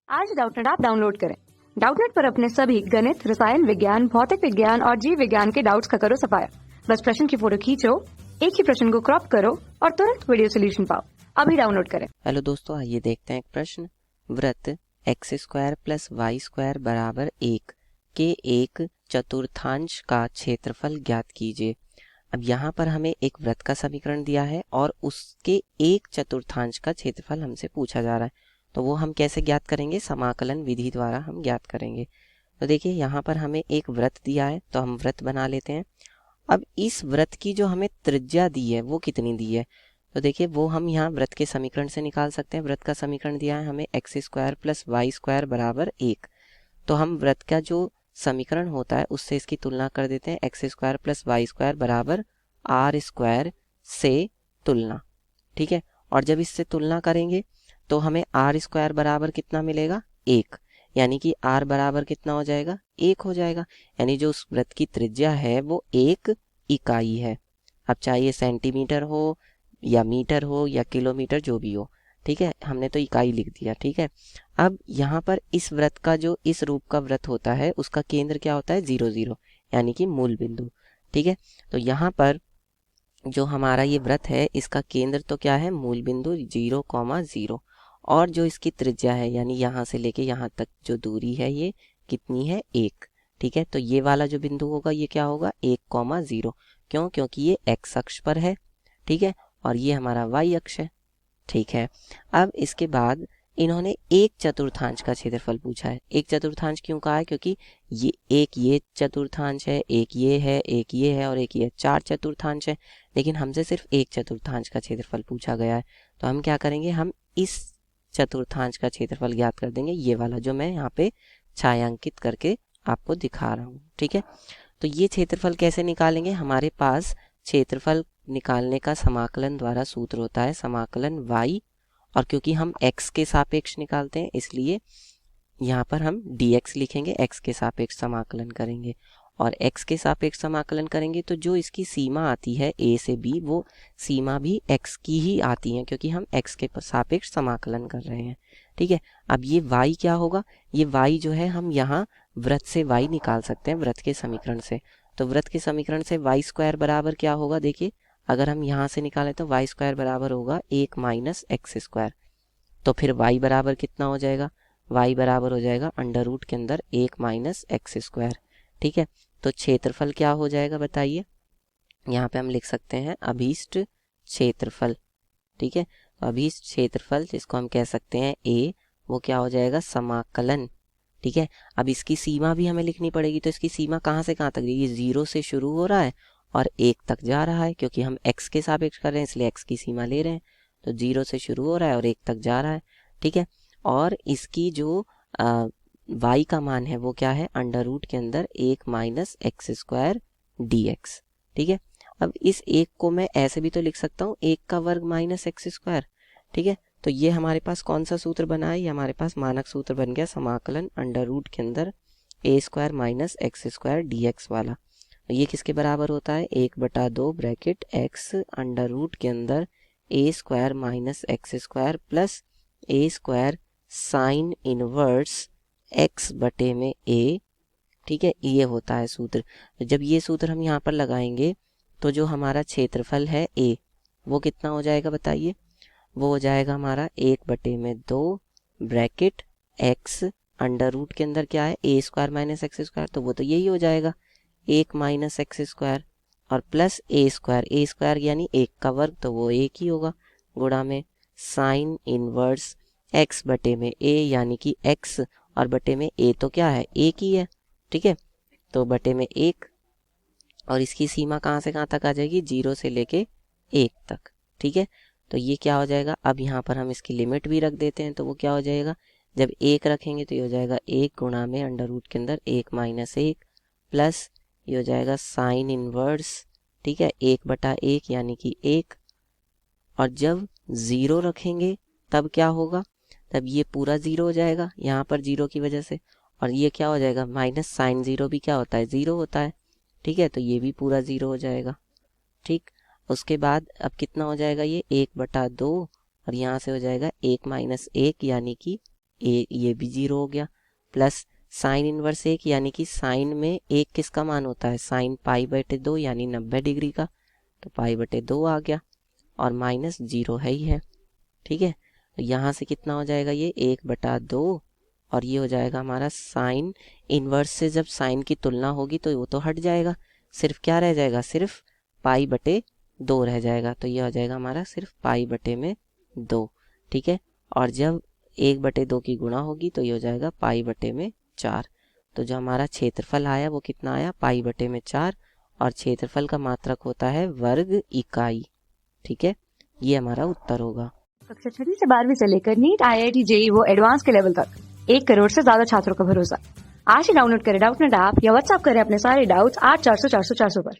आज Doubtnut app download करें। Doubtnut पर अपने सभी गणित, रसायन विज्ञान, भौतिक विज्ञान और जीव विज्ञान के डाउट्स का करो सफाया। बस प्रश्न की फोटो खींचो, एक ही प्रश्न को क्रॉप करो और तुरंत वीडियो सोल्यूशन पाओ। अभी डाउनलोड करें। हेलो दोस्तों, आइए देखते हैं एक प्रश्न। वृत्त x square plus y square बराबर 1 के एक चतुर्थांश का क्षेत्रफल ज्ञात कीजिए। अब यहाँ पर हमें एक वृत्त का समीकरण दिया है और उसके एक चतुर्थांश का क्षेत्रफल हमसे पूछा जा रहा है, तो वो हम कैसे ज्ञात करेंगे? समाकलन विधि द्वारा हम ज्ञात करेंगे। तो देखिए, यहाँ पर हमें एक वृत्त दिया है, तो हम वृत्त बना लेते हैं। अब इस वृत्त की जो हमें त्रिज्या दी है वो कितनी दी है, तो देखिए वो हम यहाँ वृत्त के समीकरण से निकाल सकते हैं। वृत्त का समीकरण दिया है हमें x square plus y square बराबर 1। तो हम वृत्त का जो समीकरण होता है उससे इसकी तुलना कर देते हैं। X square plus y square बराबर आर स्क्वायर से तुलना, ठीक है। और जब इससे तुलना करेंगे तो हमें आर स्क्वायर बराबर कितना मिलेगा? 1, यानी कि आर बराबर कितना हो जाएगा? 1 हो जाएगा। यानी जो उस वृत्त की त्रिज्या है वो 1 इकाई है। अब चाहिए सेंटीमीटर हो या मीटर हो या किलोमीटर, जो भी हो, ठीक है, हमने तो इकाई लिख दिया, ठीक है। अब यहाँ पर इस वृत्त का जो इस रूप का वृत्त होता है उसका केंद्र क्या होता है? 0 0, यानी कि मूल बिंदु, ठीक है। तो यहाँ पर जो हमारा ये वृत्त है इसका केंद्र तो क्या है? मूल बिंदु 0,0। और जो इसकी त्रिज्या है यानी यहाँ से लेके यहाँ तक जो दूरी है ये कितनी है? 1, ठीक है। तो ये वाला जो बिंदु होगा ये क्या होगा? 1,0। क्यों? क्योंकि ये x अक्ष पर है, ठीक है, और ये हमारा y अक्ष है, ठीक है। अब इसके बाद इन्होंने एक चतुर्थांश का क्षेत्रफल पूछा है। एक चतुर्थांश क्यों कहा है? क्योंकि ये चतुर्थांश है, एक ये है, एक ये है और एक ये, 4 चतुर्थांश है, लेकिन हमसे सिर्फ एक चतुर्थांश का क्षेत्रफल पूछा गया है। तो हम क्या करेंगे? हम इस चतुर्थांश का क्षेत्रफल ज्ञात कर देंगे, ये वाला जो मैं यहाँ पे छायांकित करके आपको दिखा रहा हूँ, ठीक है। तो ये क्षेत्रफल कैसे निकालेंगे? हमारे पास क्षेत्रफल निकालने का समाकलन द्वारा सूत्र होता है समाकलन y, और क्योंकि हम x के सापेक्ष निकालते हैं इसलिए यहाँ पर हम dx लिखेंगे, x के सापेक्ष समाकलन करेंगे। और x के सापेक्ष समाकलन करेंगे तो जो इसकी सीमा आती है a से b, वो सीमा भी x की ही आती है क्योंकि हम x के सापेक्ष समाकलन कर रहे हैं, ठीक है। अब ये y क्या होगा? ये y जो है हम यहाँ वृत्त से y निकाल सकते हैं, वृत्त के समीकरण से। तो वृत्त के समीकरण से वाई स्क्वायर बराबर क्या होगा? देखिए, अगर हम यहाँ से निकालें तो वाई स्क्वायर बराबर होगा 1 माइनस एक्स स्क्वायर। तो फिर y बराबर कितना हो जाएगा? y बराबर हो जाएगा अंडर रूट के अंदर 1 माइनस एक्स स्क्वायर, ठीक है। तो क्षेत्रफल क्या हो जाएगा बताइए? यहाँ पे हम लिख सकते हैं अभीष्ट क्षेत्रफल, ठीक है। तो अभीष्ट क्षेत्रफल जिसको हम कह सकते हैं a, वो क्या हो जाएगा? समाकलन, ठीक है। अब इसकी सीमा भी हमें लिखनी पड़ेगी, तो इसकी सीमा कहाँ से कहाँ तक? ये 0 से शुरू हो रहा है और 1 तक जा रहा है, क्योंकि हम x के सापेक्ष कर रहे हैं इसलिए x की सीमा ले रहे हैं। तो 0 से शुरू हो रहा है और 1 तक जा रहा है, ठीक है। और इसकी जो y का मान है वो क्या है? अंडर रूट के अंदर 1 माइनस एक्स स्क्वायर dx, ठीक है। अब इस 1 को मैं ऐसे भी तो लिख सकता हूँ 1 का वर्ग माइनस एक्स स्क्वायर, ठीक है। तो ये हमारे पास कौन सा सूत्र बना है? ये हमारे पास मानक सूत्र बन गया समाकलन अंडर रूट के अंदर a square minus x square dx वाला। तो ये किसके बराबर होता है? 1/2 ब्रैकेट x अंडर रूट के अंदर a square minus x square plus a square sine inverse x बटे में a, ठीक है। ये होता है सूत्र। तो जब ये सूत्र हम यहाँ पर लगाएंगे तो जो हमारा क्षेत्रफल है a, वो कितना हो जाएगा बताइए? वो हो जाएगा हमारा 1/2 ब्रैकेट x अंडर रूट के अंदर क्या है? a square minus x square, तो वो तो यही हो जाएगा 1 माइनस एक्स स्क्वायर और प्लस a स्क्वायर यानी 1 का वर्ग, तो वो 1 ही होगा, गुणा में साइन इनवर्स x बटे में a, यानी कि x और बटे में a तो क्या है? 1 ही है, ठीक है। तो बटे में 1, और इसकी सीमा कहाँ से कहाँ तक आ जाएगी? 0 से लेके 1 तक, ठीक है। तो ये क्या हो जाएगा? अब यहाँ पर हम इसकी लिमिट भी रख देते हैं, तो वो क्या हो जाएगा? जब 1 रखेंगे तो ये हो जाएगा 1 गुणा में अंडर रूट के अंदर 1 माइनस 1 प्लस ये हो जाएगा साइन इनवर्स, ठीक है, 1/1 यानी कि 1। और जब 0 रखेंगे तब क्या होगा? तब ये पूरा 0 हो जाएगा यहाँ पर 0 की वजह से, और ये क्या हो जाएगा? माइनस साइन 0 भी क्या होता है? 0 होता है, ठीक है। तो ये भी पूरा 0 हो जाएगा, ठीक। उसके बाद अब कितना हो जाएगा? ये 1/2 और यहाँ से हो जाएगा 1 माइनस 1 यानी कि ये भी 0 हो गया, प्लस साइन इनवर्स 1 यानी कि साइन में 1 किसका मान होता है, साइन π/2 यानी 90 डिग्री का, तो π/2 आ गया, और माइनस 0 है ही है। ठीक है, तो यहाँ से कितना हो जाएगा, ये 1/2, और ये हो जाएगा हमारा साइन इनवर्स से जब साइन की तुलना होगी तो वो तो हट जाएगा, सिर्फ क्या रह जाएगा, सिर्फ π/2 रह जाएगा, तो ये हो जाएगा हमारा सिर्फ π/2। ठीक है, और जब 1/2 की गुणा होगी तो ये हो जाएगा π/4। तो जो हमारा क्षेत्रफल आया वो कितना आया, π/4, और क्षेत्रफल का मात्रक होता है वर्ग इकाई। ठीक है, ये हमारा उत्तर होगा। कक्षा 6वीं से 12वीं से लेकर नीट, IIT, JEE वो एडवांस के लेवल तक 1 करोड़ से ज्यादा छात्रों का भरोसा। आज ही डाउनलोड करें डाउटनेट ऐप या व्हाट्सएप करें अपने सारे डाउट्स 8400 400 400 पर।